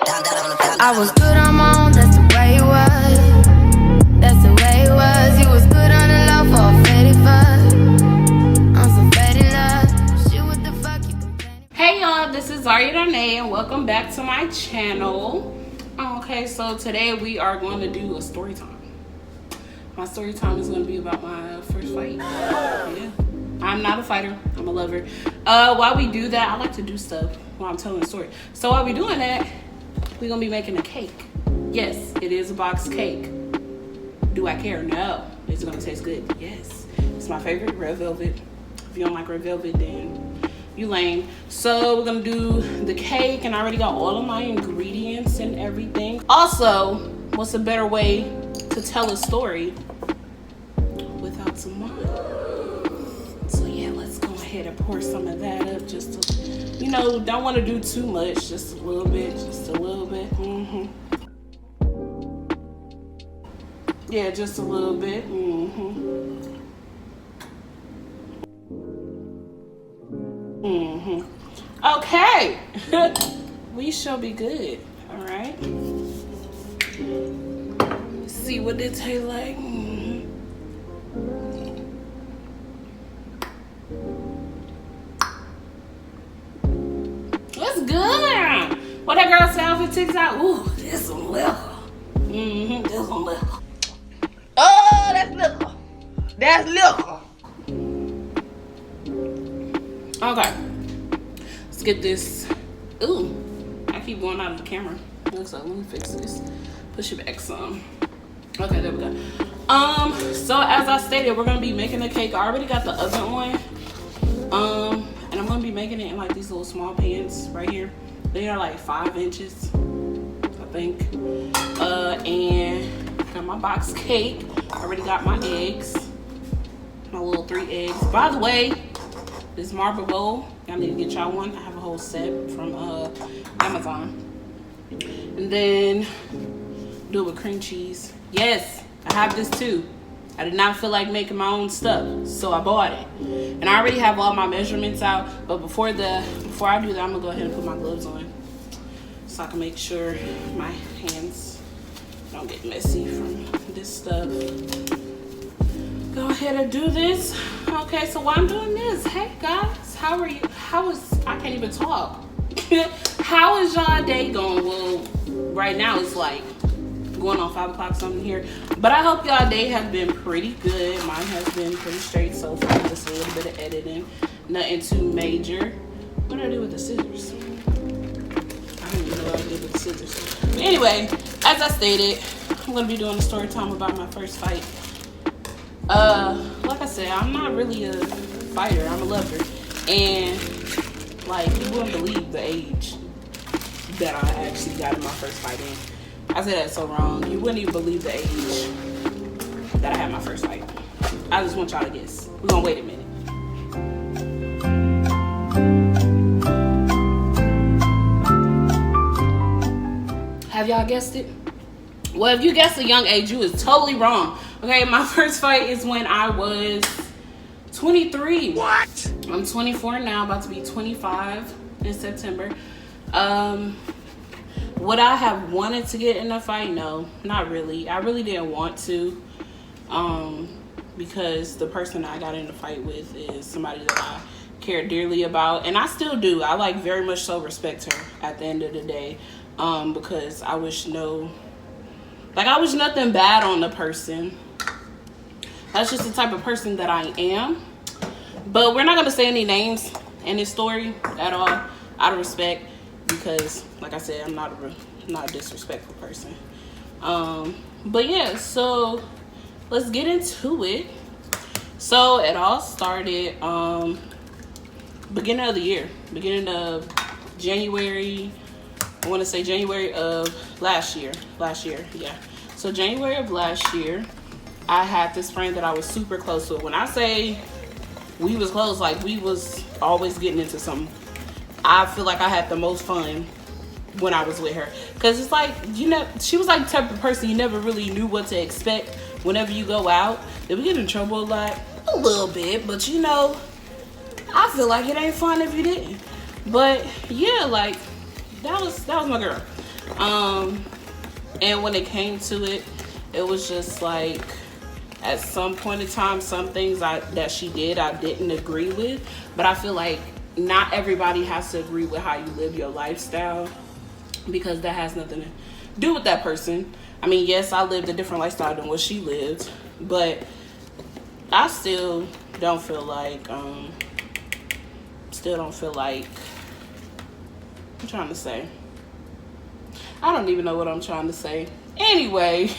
I was good on my own, that's the way it was. That's the way it was. You was good on the low for a faded fuck. I'm so faded love. Shit, what the fuck you complaining? Hey y'all, this is Zaria Darnay and welcome back to my channel. Okay, so today we are going to do a story time. My story time is going to be about my first fight. Yeah. I'm not a fighter, I'm a lover. While we do that, I like to do stuff while I'm telling a story. So while we're doing that, we're gonna be making a cake. Yes, it is a box cake. Do I care? No. Is it gonna taste good? Yes. It's my favorite, red velvet. If you don't like red velvet, then you lame. So we're gonna do the cake, and I already got all of my ingredients and everything. Also, what's a better way to tell a story without some wine? So yeah, let's go ahead and pour some of that up just to, you know, don't want to do too much, just a little bit, just a little bit. Yeah, just a little bit. Okay. We shall be good. All right. Let's see what it tastes like. It's good. What that girl say off her TikTok? Ooh, this some liquor. This some liquor. Oh, that's liquor. That's liquor. Okay. Let's get this. Ooh, I keep going out of the camera. Looks like, let me fix this. Push it back some. Okay, there we go. So as I stated, we're gonna be making the cake. I already got the oven on. And I'm gonna be making it in like these little small pans right here. They are like 5 inches, I think. And got my box cake. Already got my eggs. My little 3 eggs. By the way, this marble bowl, y'all need to get y'all one. I have a whole set from Amazon. And then do it with cream cheese. Yes, I have this too. I did not feel like making my own stuff, so I bought it. And I already have all my measurements out, but before I do that, I'm gonna go ahead and put my gloves on so I can make sure my hands don't get messy from this stuff. Go ahead and do this. Okay, so while I'm doing this, hey guys, how are you? I can't even talk. How is y'all day going? Well, right now it's like going on 5 o'clock something here, but I hope y'all day has been pretty good. Mine has been pretty straight so far. Just a little bit of editing, nothing too major. What did I do with the scissors? I don't even know what I did with the scissors. But anyway, as I stated, I'm gonna be doing a story time about my first fight. Like I said, I'm not really a fighter, I'm a lover, and like, you wouldn't believe the age that I actually got in my first fight in. I said that so wrong. You wouldn't even believe the age that I had my first fight. I just want y'all to guess. We're gonna wait a minute. Have y'all guessed it? Well, if you guessed a young age, you was totally wrong. Okay, my first fight is when I was 23. What? I'm 24 now, about to be 25 in September. Would I have wanted to get in a fight? No, not really. I really didn't want to, because the person I got in a fight with is somebody that I care dearly about, and I still do. I like very much so respect her at the end of the day, because I wish nothing bad on the person. That's just the type of person that I am. But we're not gonna say any names in this story at all, out of respect, because like I said, I'm not a disrespectful person. But yeah, so let's get into it. So it all started beginning of the year, beginning of January. I want to say January of last year, yeah. So January of last year, I had this friend that I was super close with. When I say we was close, like we was always getting into something. I feel like I had the most fun when I was with her, because it's like, you know, she was like the type of person you never really knew what to expect whenever you go out. Did we get in trouble a lot? A little bit, but you know, I feel like it ain't fun if you didn't. But yeah, like that was my girl. And when it came to it, it was just like, at some point in time, some things that she did, I didn't agree with. But I feel like not everybody has to agree with how you live your lifestyle, because that has nothing to do with that person. I mean, yes, I lived a different lifestyle than what she lived, but I still don't feel like, I'm trying to say, I don't even know what I'm trying to say. Anyway,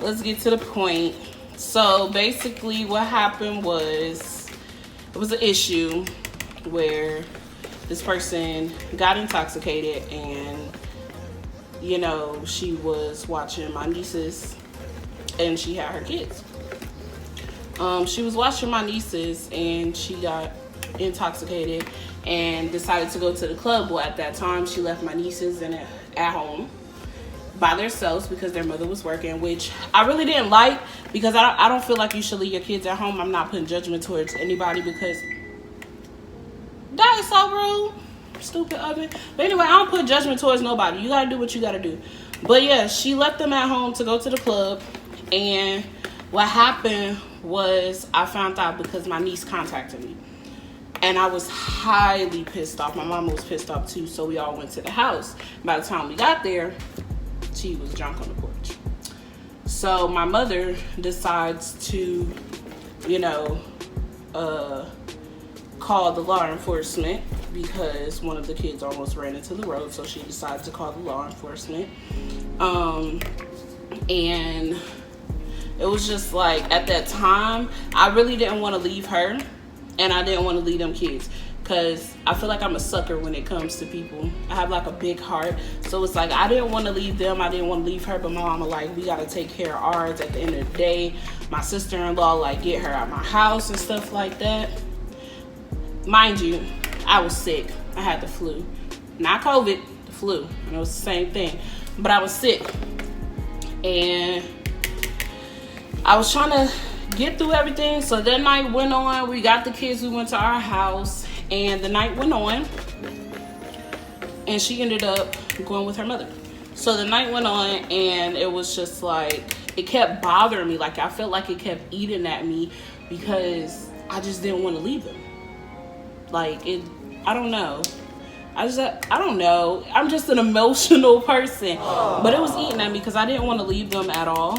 let's get to the point. So basically what happened was, it was an issue where this person got intoxicated, and you know, she was watching my nieces, and she had her kids. She was watching my nieces, and she got intoxicated and decided to go to the club. Well, at that time, she left my nieces at home by themselves because their mother was working, which I really didn't like, because I don't feel like you should leave your kids at home. I'm not putting judgment towards anybody, because that is so rude. Stupid oven. But anyway, I don't put judgment towards nobody. You gotta do what you gotta do. But yeah, she left them at home to go to the club, and what happened was, I found out because my niece contacted me, and I was highly pissed off. My mama was pissed off too, so we all went to the house. By the time we got there, she was drunk on the porch. So my mother decides to, call the law enforcement, because one of the kids almost ran into the road. So she decided to call the law enforcement. And it was just like, at that time, I really didn't want to leave her, and I didn't want to leave them kids, because I feel like I'm a sucker when it comes to people. I have like a big heart. So it's like, I didn't want to leave them. I didn't want to leave her, but my mama like, we got to take care of ours at the end of the day. My sister-in-law like, get her out of my house and stuff like that. Mind you, I was sick. I had the flu. Not COVID, the flu. And it was the same thing. But I was sick. And I was trying to get through everything. So that night went on. We got the kids. We went to our house. And the night went on. And she ended up going with her mother. So the night went on. And it was just like, it kept bothering me. Like, I felt like it kept eating at me, because I just didn't want to leave them. Like, I don't know. I don't know. I'm just an emotional person. But it was eating at me, because I didn't want to leave them at all.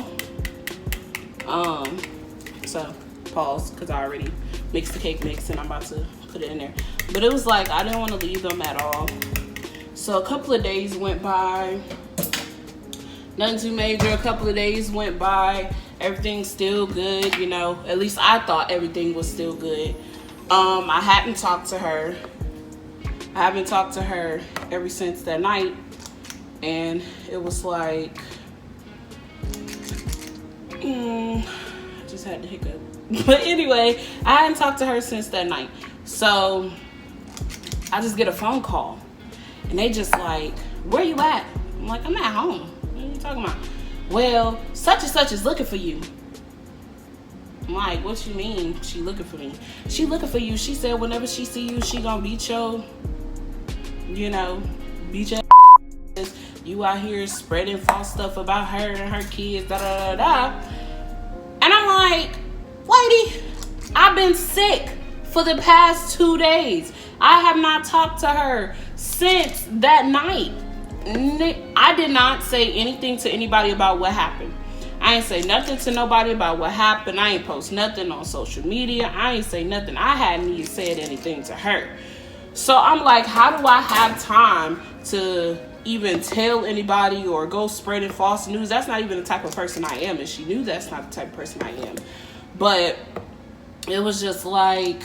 So, pause, because I already mixed the cake mix and I'm about to put it in there. But it was like, I didn't want to leave them at all. So a couple of days went by. Nothing too major. A couple of days went by. Everything's still good, At least I thought everything was still good. I hadn't talked to her. I haven't talked to her ever since that night. And it was like, I just had to hiccup. But anyway, I hadn't talked to her since that night. So I just get a phone call. And they just like, where you at? I'm like, I'm at home. What are you talking about? Well, such and such is looking for you. I'm like, what you mean she looking for me? She looking for you. She said whenever she see you, she gonna beat your, beat your ass. You out here spreading false stuff about her and her kids, da da da da. And I'm like, lady, I've been sick for the past 2 days. I have not talked to her since that night. I did not say anything to anybody about what happened. I ain't say nothing to nobody about what happened. I ain't post nothing on social media. I ain't say nothing. I hadn't even said anything to her. So I'm like, how do I have time to even tell anybody or go spreading false news? That's not even the type of person I am. And she knew that's not the type of person I am. But it was just like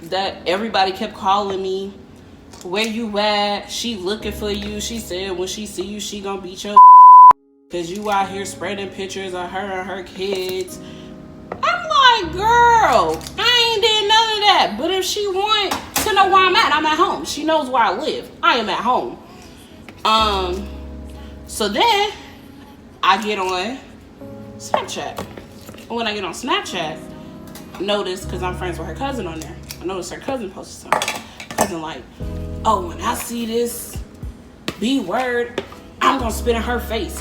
that. Everybody kept calling me. Where you at? She looking for you. She said when she see you, she gonna beat your because you out here spreading pictures of her and her kids. I'm like, girl, I ain't did none of that. But if she want to know where I'm at home. She knows where I live. I am at home. So then I get on Snapchat. When I get on Snapchat, I notice, because I'm friends with her cousin on there, I noticed her cousin posted something. Cousin passing like, oh, when I see this B word, I'm gonna spit in her face.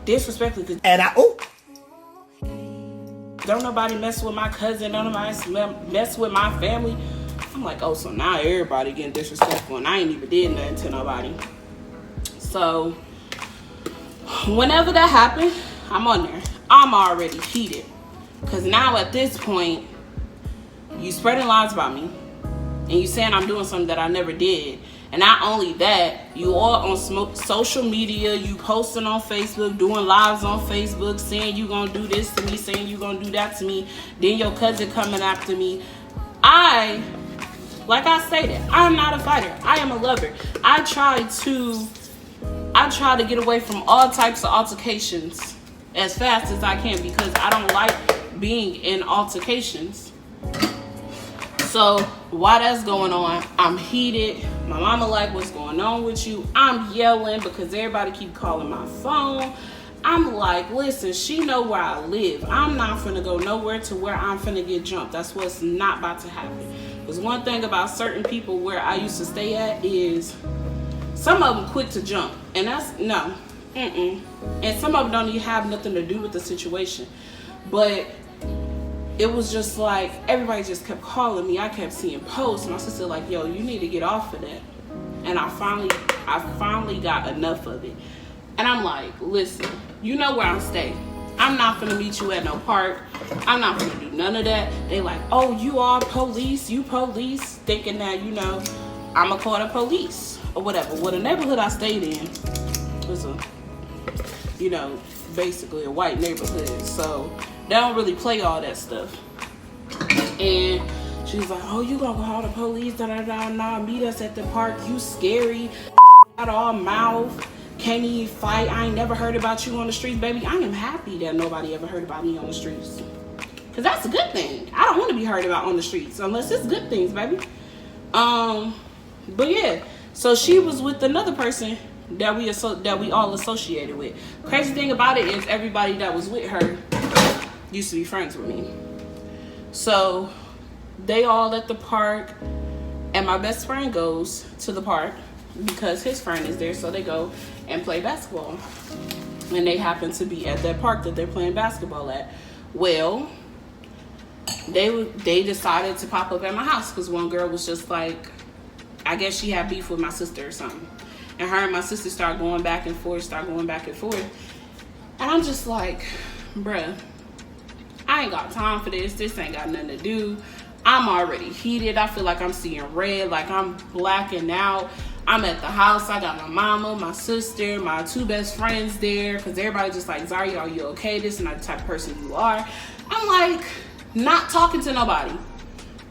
Disrespectfully. And Don't nobody mess with my cousin, don't nobody mess with my family. I'm like, oh, so now everybody getting disrespectful and I ain't even did nothing to nobody. So whenever that happened, I'm on there. I'm already heated. Because now at this point, you spreading lies about me. And you saying I'm doing something that I never did. And not only that, you all on social media, you posting on Facebook, doing lives on Facebook, saying you gonna do this to me, saying you gonna do that to me. Then your cousin coming after me. Like I stated, I'm not a fighter. I am a lover. I try to get away from all types of altercations as fast as I can because I don't like being in altercations. So while that's going on, I'm heated. My mama like, what's going on with you? I'm yelling because everybody keep calling my phone. I'm like, listen, she know where I live. I'm not finna go nowhere to where I'm finna get jumped. That's what's not about to happen. Because one thing about certain people where I used to stay at is some of them quick to jump. And that's, no. And some of them don't even have nothing to do with the situation. But it was just like, everybody just kept calling me. I kept seeing posts. My sister like, yo, you need to get off of that. And I finally got enough of it. And I'm like, listen, you know where I'm staying. I'm not gonna meet you at no park. I'm not gonna do none of that. They like, oh, you are police, you police, thinking that, you know, I'm gonna call the police or whatever. Well, the neighborhood I stayed in was a, you know, basically a white neighborhood. So they don't really play all that stuff. And she's like, oh, you gonna call the police, nah, meet us at the park, you scary, got all mouth. Can't even fight. I ain't never heard about you on the streets, baby. I am happy that nobody ever heard about me on the streets. Because that's a good thing. I don't want to be heard about on the streets unless it's good things, baby. But yeah. So she was with another person that we all associated with. Crazy thing about it is everybody that was with her used to be friends with me. So they all at the park. And my best friend goes to the park because his friend is there, so they go and play basketball. And they happen to be at that park that they're playing basketball at. Well, they decided to pop up at my house because one girl was just like, I guess she had beef with my sister or something. And her and my sister started going back and forth. And I'm just like, bruh, I ain't got time for this. This ain't got nothing to do. I'm already heated. I feel like I'm seeing red, like I'm blacking out. I'm at the house. I got my mama, my sister, my two best friends there. Because everybody just like, Zaria, are you okay? This is not the type of person you are. I'm like, not talking to nobody.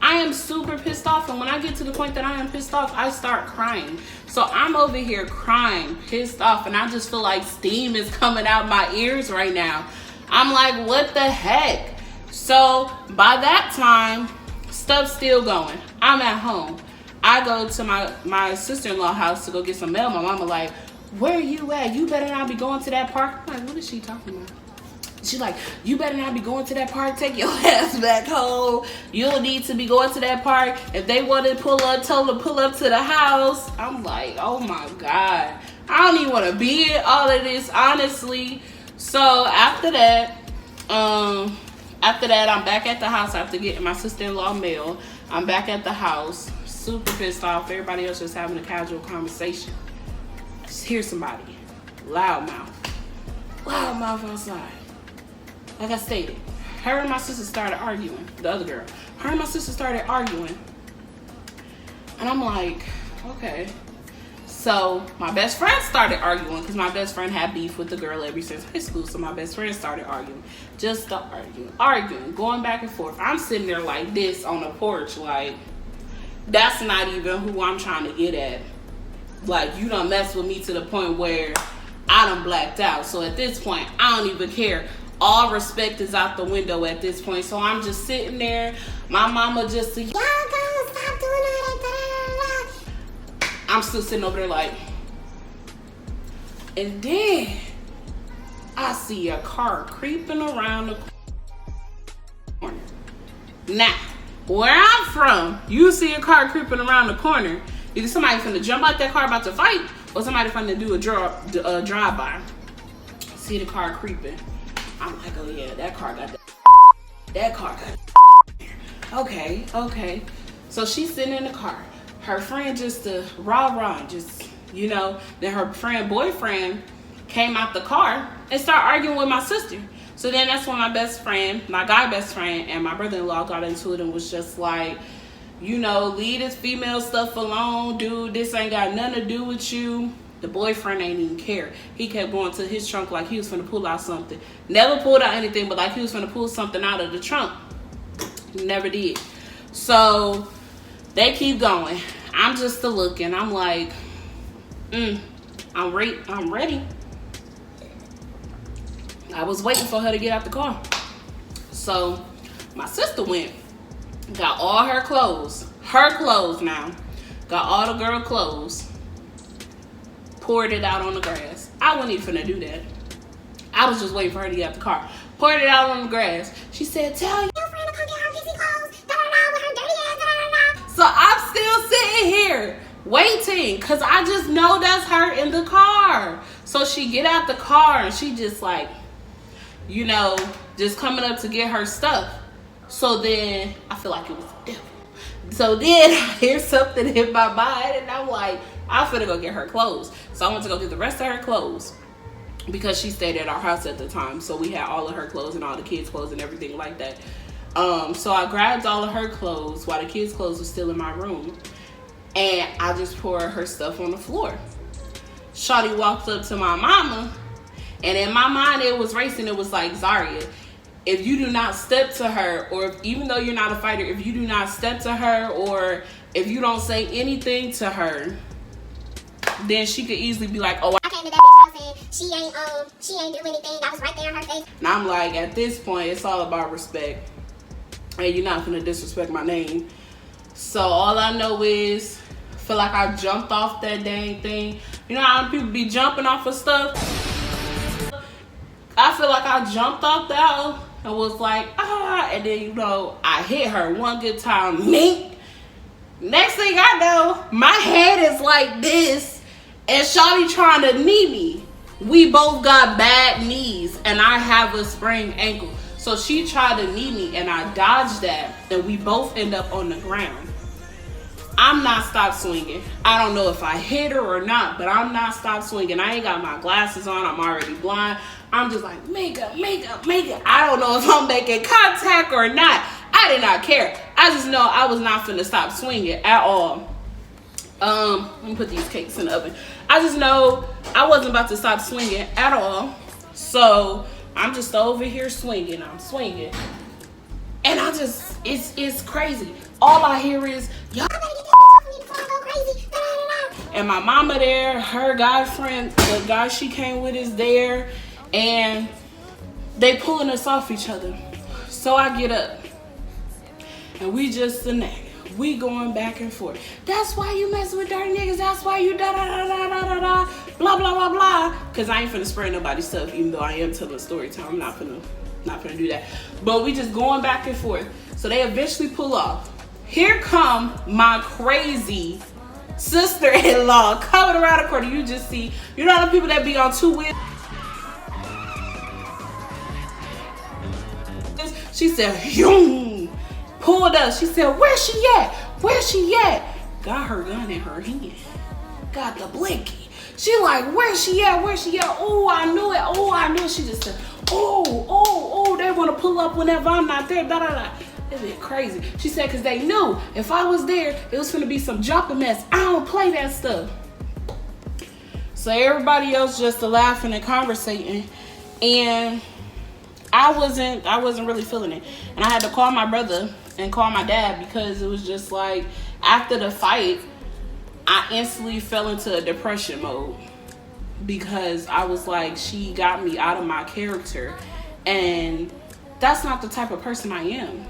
I am super pissed off. And when I get to the point that I am pissed off, I start crying. So I'm over here crying, pissed off. And I just feel like steam is coming out my ears right now. I'm like, what the heck? So by that time, stuff's still going. I'm at home. I go to my sister-in-law house to go get some mail. My mama like, where are you at? You better not be going to that park. I'm like, what is she talking about? She's like, you better not be going to that park. Take your ass back home. You don't need to be going to that park. If they want to pull up, tell them to pull up to the house. I'm like, oh my God. I don't even want to be in all of this, honestly. So after that, I'm back at the house after getting my sister-in-law mail. I'm back at the house, super pissed off. Everybody else just having a casual conversation. Just hear somebody, loud mouth outside. Like I stated, her and my sister started arguing. The other girl, her and my sister started arguing, and I'm like, okay. So my best friend started arguing because my best friend had beef with the girl ever since high school. So my best friend started arguing, just arguing, going back and forth. I'm sitting there like this on the porch, like that's not even who I'm trying to get at. Like, you done mess with me to the point where I done blacked out. So at this point, I don't even care. All respect is out the window at this point. So I'm just sitting there. My mama just y'all gonna stop doing all that. I'm still sitting over there like, and then I see a car creeping around the corner. Now, where I'm from, you see a car creeping around the corner, Either somebody finna jump out that car about to fight, or somebody finna do a drive-by. See the car creeping. I'm like, oh yeah, that car got that. That car got. Okay. So she's sitting in the car. Her friend just rah-rah, just, you know. Then her friend boyfriend came out the car and started arguing with my sister. So then that's when my best friend, my guy best friend, and my brother-in-law got into it and was just like, you know, leave this female stuff alone, dude. This ain't got nothing to do with you. The boyfriend ain't even care. He kept going to his trunk like he was finna pull out something. Never pulled out anything, but like he was finna pull something out of the trunk. Never did. So they keep going. I'm just looking. I'm like, I'm ready. I was waiting for her to get out the car. So my sister went, got all her clothes now, got all the girl clothes, poured it out on the grass. I wasn't even finna do that. I was just waiting for her to get out the car. Poured it out on the grass. She said, tell your friend to come get her pissy clothes, with her dirty ass, So I'm still sitting here waiting, cause I just know that's her in the car. So she get out the car and she just like, you know, just coming up to get her stuff. So then I feel like it was the devil. So then I hear something in my mind and I'm like, I'm finna go get her clothes. So I went to go get the rest of her clothes because she stayed at our house at the time. So we had all of her clothes and all the kids' clothes and everything like that. So I grabbed all of her clothes while the kids' clothes were still in my room. And I just poured her stuff on the floor. Shawty walked up to my mama. And in my mind, it was racing. It was like, Zaria, if you do not step to her, or even though you're not a fighter, if you do not step to her, or if you don't say anything to her, then she could easily be like, oh, I came to that bitch house and she ain't do anything. I was right there in her face. And I'm like, at this point, it's all about respect. And you're not gonna disrespect my name. So all I know is, I feel like I jumped off that dang thing. You know how people be jumping off of stuff? I feel like I jumped off that and was like, and then, you know, I hit her one good time. Mink. Next thing I know, my head is like this, and Shawty trying to knee me. We both got bad knees, and I have a sprained ankle. So she tried to knee me, and I dodged that, and we both end up on the ground. I'm not stopped swinging. I don't know if I hit her or not, but I'm not stopped swinging. I ain't got my glasses on. I'm already blind. I'm just like, make it. I don't know if I'm making contact or not. I did not care. I just know I was not finna stop swinging at all. Let me put these cakes in the oven. I just know I wasn't about to stop swinging at all. So I'm just over here swinging. I'm swinging. And I just, it's crazy. All I hear is, y'all better get this bitch off me before I go crazy. And my mama there, her guy friend, the guy she came with is there. And they pulling us off each other. So I get up. And we just nag. We going back and forth. That's why you messing with dirty niggas. That's why you da-da-da-da-da-da-da. Blah, blah, blah, blah. Because I ain't finna spray nobody's stuff, even though I am telling story time. I'm not finna do that. But we just going back and forth. So they eventually pull off. Here come my crazy sister-in-law coming around the corner. You just see, you know the people that be on two wheels? She said, yoom, pulled up. She said, where's she at? Where's she at? Got her gun in her hand. Got the blinky. She like, where's she at? Where's she at? Oh, I knew it. Oh, I knew it. She just said, oh, they want to pull up whenever I'm not there. Da, da, da. They been crazy. She said, because they knew if I was there, it was going to be some jumping mess. I don't play that stuff. So everybody else just laughing and conversating. And I wasn't really feeling it. And I had to call my brother and call my dad because it was just like, after the fight, I instantly fell into a depression mode because I was like, she got me out of my character, and that's not the type of person I am.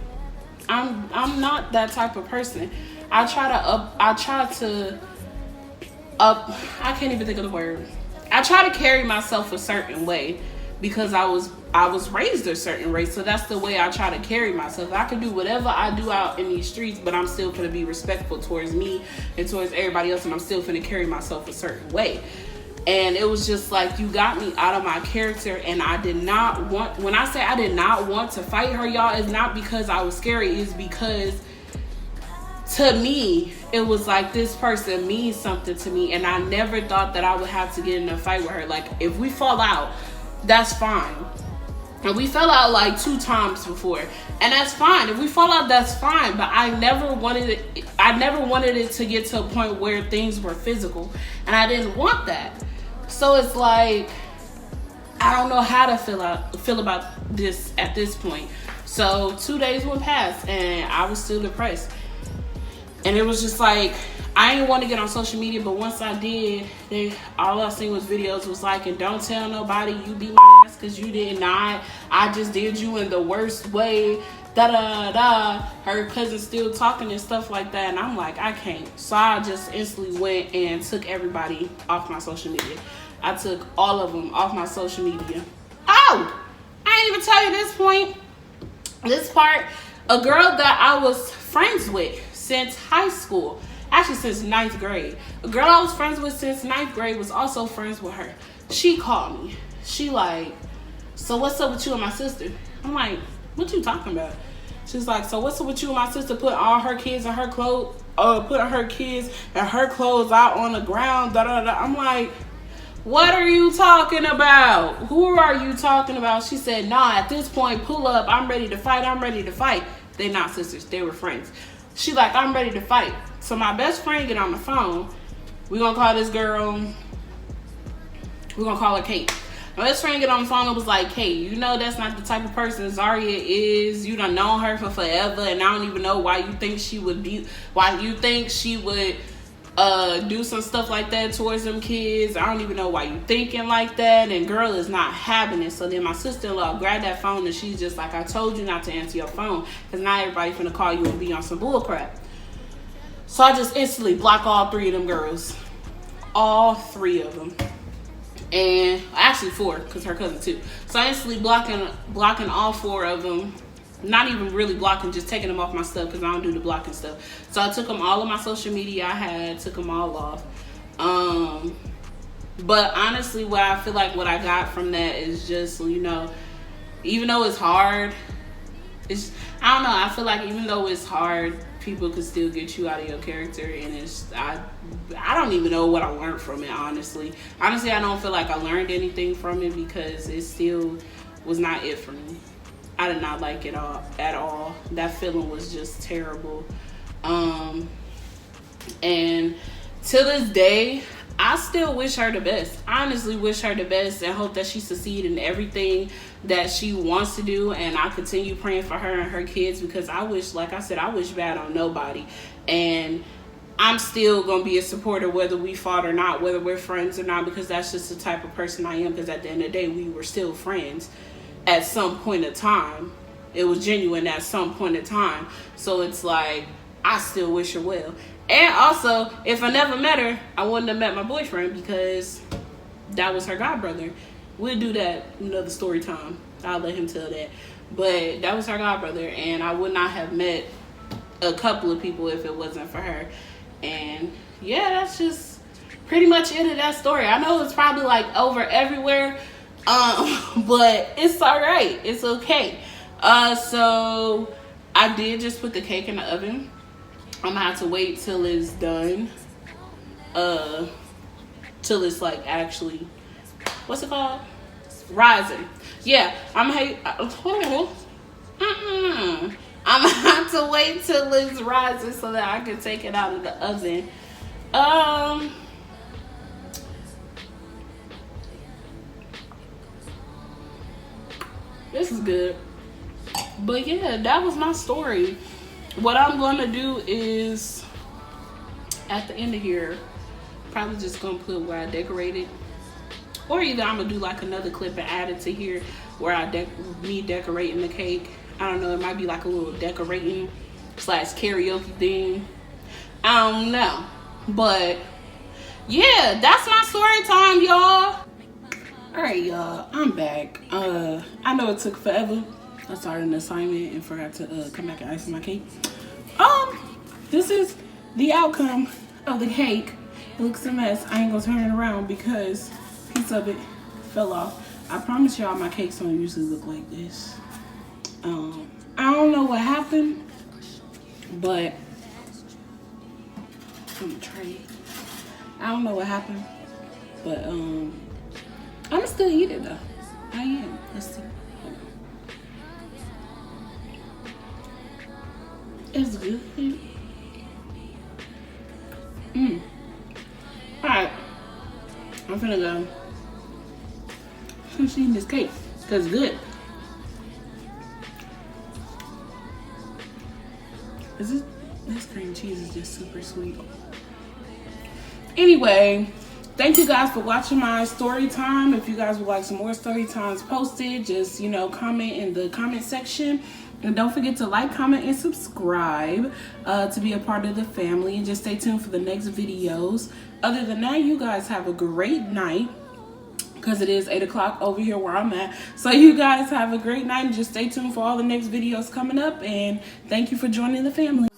I'm not that type of person. I can't even think of the word. I try to carry myself a certain way because I was raised a certain way. So that's the way I try to carry myself. I can do whatever I do out in these streets, but I'm still gonna be respectful towards me and towards everybody else, and I'm still gonna carry myself a certain way. And it was just like, you got me out of my character, and I did not want, when I say I did not want to fight her, y'all, it's not because I was scary, it's because to me, it was like, this person means something to me, and I never thought that I would have to get in a fight with her. Like, if we fall out, that's fine. And we fell out like 2 times before, and that's fine. If we fall out, that's fine. But I never wanted it to get to a point where things were physical, and I didn't want that. So it's like, I don't know how to feel about this at this point. So 2 days went past, and I was still depressed. And it was just like, I didn't want to get on social media, but once I did, all I seen was videos was like, and don't tell nobody you beat my ass because you did not. I just did you in the worst way. Da da da. Her cousin still talking and stuff like that, and I'm like, I can't. So I just instantly went and took everybody off my social media. I took all of them off my social media. Oh, I didn't even tell you this point. This part, a girl that I was friends with since high school, actually since 9th grade. A girl I was friends with since 9th grade was also friends with her. She called me. She like, so what's up with you and my sister? I'm like, what you talking about? She's like, so what's up with you and my sister putting all her kids and her clothes, putting her kids and her clothes out on the ground, da da da. I'm like, what are you talking about? Who are you talking about? She said, nah, at this point, pull up. I'm ready to fight. I'm ready to fight. They're not sisters. They were friends. She like, I'm ready to fight. So my best friend get on the phone. We're going to call this girl, we're going to call her Kate. My best friend get on the phone and was like, Kate, you know that's not the type of person Zaria is. You done known her for forever, and I don't even know why you think she would do some stuff like that towards them kids. I don't even know why you thinking like that, and girl is not having it. So then my sister-in-law grabbed that phone, and she's just like, I told you not to answer your phone, because now everybody finna call you and be on some bull crap. So I just instantly block all 3 of them girls. All 3 of them. And actually 4, because her cousin too. So I instantly blocking all 4 of them. Not even really blocking, just taking them off my stuff, because I don't do the blocking stuff. So I took them all of my social media took them all off. But honestly, what I feel like what I got from that is just, you know, even though it's hard, I don't know, I feel like even though it's hard, people can still get you out of your character, and I don't even know what I learned from it, honestly. I don't feel like I learned anything from it, because it still was not it for me. I did not like it at all. That feeling was just terrible. And to this day, I still wish her the best. I honestly wish her the best and hope that she succeed in everything that she wants to do. And I continue praying for her and her kids, because I wish, like I said, I wish bad on nobody. And I'm still going to be a supporter whether we fought or not, whether we're friends or not, because that's just the type of person I am. Because at the end of the day, we were still friends at some point in time. It was genuine at some point in time. So it's like, I still wish her well. And also, if I never met her, I wouldn't have met my boyfriend, because that was her godbrother. We'll do that another story time. I'll let him tell that. But that was her godbrother, and I would not have met a couple of people if it wasn't for her. And yeah, that's just pretty much it of that story. I know it's probably like over everywhere, but it's all right. It's okay. So I did just put the cake in the oven. I'm gonna have to wait till it's done. Till it's like actually, what's it called? Rising. Yeah, I'm gonna have to wait till it's rising so that I can take it out of the oven. This is good. But yeah, that was my story. What I'm gonna do is, at the end of here, probably just gonna put where I decorated, or either I'm gonna do like another clip and add it to here where me decorating the cake. I don't know, it might be like a little decorating / karaoke thing. I don't know, but yeah, that's my story time, y'all. Alright, y'all, I'm back. I know it took forever. I started an assignment and forgot to come back and ice my cake. This is the outcome of the cake. It looks a mess. I ain't gonna turn it around because a piece of it fell off. I promise y'all my cakes don't usually look like this. I don't know what happened, but I'm gonna try it. I don't know what happened, but I'm still eat it though. I am. Let's see. It's good. Alright. I'm finna go finish eating this cake because it's good. This cream cheese is just super sweet. Anyway, thank you guys for watching my story time. If you guys would like some more story times posted, just, you know, comment in the comment section. And don't forget to like, comment, and subscribe to be a part of the family. And just stay tuned for the next videos. Other than that, you guys have a great night. Because it is 8 o'clock over here where I'm at. So you guys have a great night. And just stay tuned for all the next videos coming up. And thank you for joining the family.